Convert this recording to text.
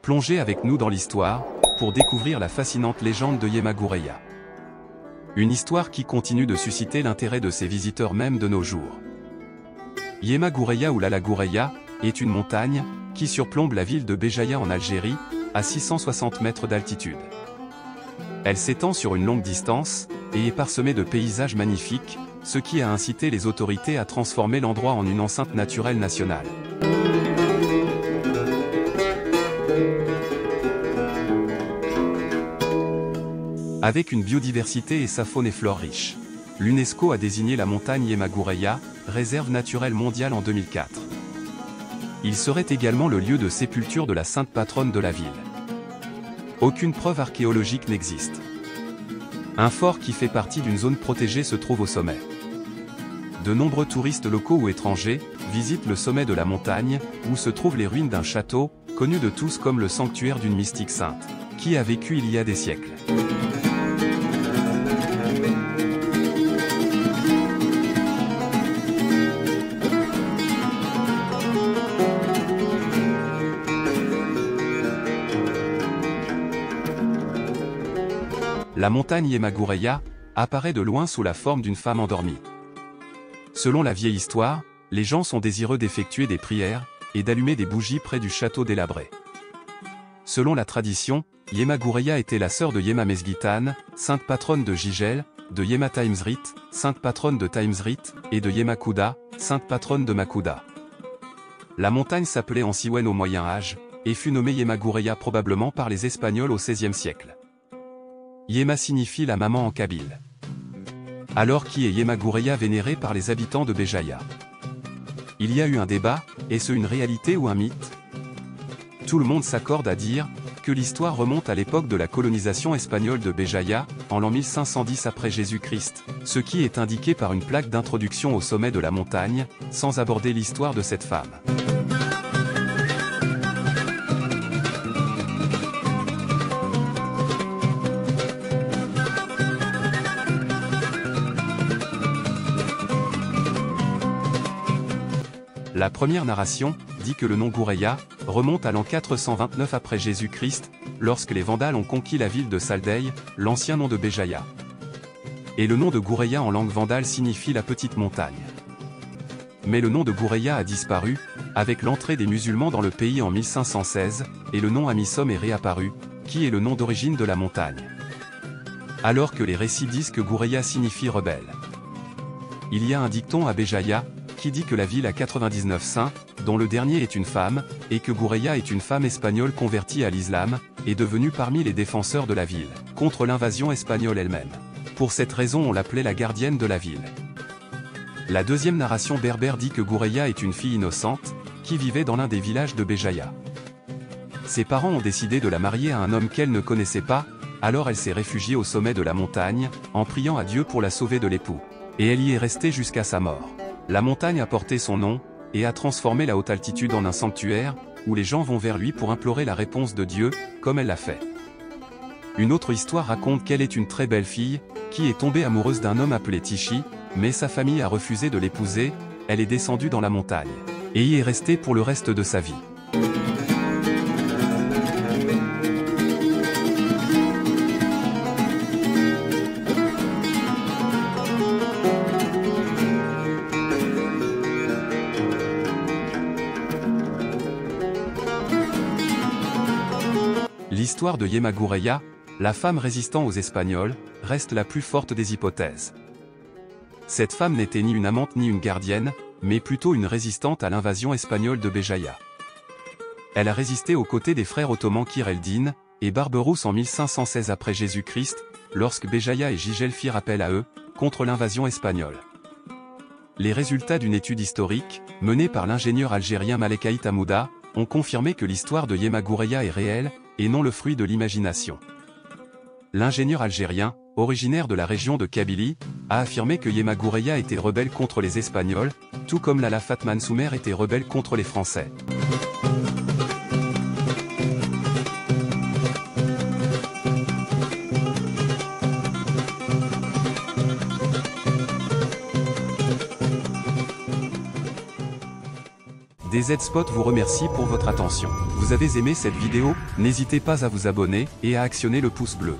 Plongez avec nous dans l'histoire, pour découvrir la fascinante légende de Yemagureya. Une histoire qui continue de susciter l'intérêt de ses visiteurs même de nos jours. Yemagureya ou Lalagureya est une montagne qui surplombe la ville de Béjaïa en Algérie, à 660 mètres d'altitude. Elle s'étend sur une longue distance et est parsemée de paysages magnifiques, ce qui a incité les autorités à transformer l'endroit en une enceinte naturelle nationale. Avec une biodiversité et sa faune et flore riche, l'UNESCO a désigné la montagne Yemagureya, réserve naturelle mondiale en 2004. Il serait également le lieu de sépulture de la sainte patronne de la ville. Aucune preuve archéologique n'existe. Un fort qui fait partie d'une zone protégée se trouve au sommet. De nombreux touristes locaux ou étrangers visitent le sommet de la montagne, où se trouvent les ruines d'un château, connu de tous comme le sanctuaire d'une mystique sainte, qui a vécu il y a des siècles. La montagne Yemagureya apparaît de loin sous la forme d'une femme endormie. Selon la vieille histoire, les gens sont désireux d'effectuer des prières et d'allumer des bougies près du château délabré. Selon la tradition, Yemagureya était la sœur de Yema Mesguitane, sainte patronne de Jijel, de Yema Taimsrit, sainte patronne de Taimsrit, et de Yemakuda, sainte patronne de Makuda. La montagne s'appelait Ansiwen au Moyen Âge, et fut nommée Yemagureya probablement par les Espagnols au XVIe siècle. Yema signifie la maman en kabyle. Alors qui est Yemagureya vénérée par les habitants de Béjaïa? Il y a eu un débat, est-ce une réalité ou un mythe? Tout le monde s'accorde à dire que l'histoire remonte à l'époque de la colonisation espagnole de Béjaïa, en l'an 1510 après Jésus-Christ, ce qui est indiqué par une plaque d'introduction au sommet de la montagne, sans aborder l'histoire de cette femme. La première narration dit que le nom Goureya remonte à l'an 429 après Jésus-Christ, lorsque les Vandales ont conquis la ville de Saldeï, l'ancien nom de Béjaïa. Et le nom de Goureya en langue vandale signifie la petite montagne. Mais le nom de Goureya a disparu, avec l'entrée des musulmans dans le pays en 1516, et le nom Amissom est réapparu, qui est le nom d'origine de la montagne. Alors que les récits disent que Goureya signifie rebelle. Il y a un dicton à Béjaïa, qui dit que la ville a 99 saints, dont le dernier est une femme, et que Goureya est une femme espagnole convertie à l'islam, et devenue parmi les défenseurs de la ville, contre l'invasion espagnole elle-même. Pour cette raison on l'appelait la gardienne de la ville. La deuxième narration berbère dit que Goureya est une fille innocente, qui vivait dans l'un des villages de Béjaïa. Ses parents ont décidé de la marier à un homme qu'elle ne connaissait pas, alors elle s'est réfugiée au sommet de la montagne, en priant à Dieu pour la sauver de l'époux. Et elle y est restée jusqu'à sa mort. La montagne a porté son nom, et a transformé la haute altitude en un sanctuaire, où les gens vont vers lui pour implorer la réponse de Dieu, comme elle l'a fait. Une autre histoire raconte qu'elle est une très belle fille, qui est tombée amoureuse d'un homme appelé Tichi, mais sa famille a refusé de l'épouser, elle est descendue dans la montagne, et y est restée pour le reste de sa vie. L'histoire de Yemagureya, la femme résistant aux Espagnols, reste la plus forte des hypothèses. Cette femme n'était ni une amante ni une gardienne, mais plutôt une résistante à l'invasion espagnole de Béjaïa. Elle a résisté aux côtés des frères ottomans Kir el-Din et Barberousse en 1516 après Jésus-Christ, lorsque Béjaïa et Jijel firent appel à eux, contre l'invasion espagnole. Les résultats d'une étude historique, menée par l'ingénieur algérien Malek Hamouda, ont confirmé que l'histoire de Yemagureya est réelle, et non le fruit de l'imagination. L'ingénieur algérien, originaire de la région de Kabylie, a affirmé que Yemagureya était rebelle contre les Espagnols, tout comme Lala Fatman Soumer était rebelle contre les Français. DZ-Spot vous remercie pour votre attention. Vous avez aimé cette vidéo? N'hésitez pas à vous abonner et à actionner le pouce bleu.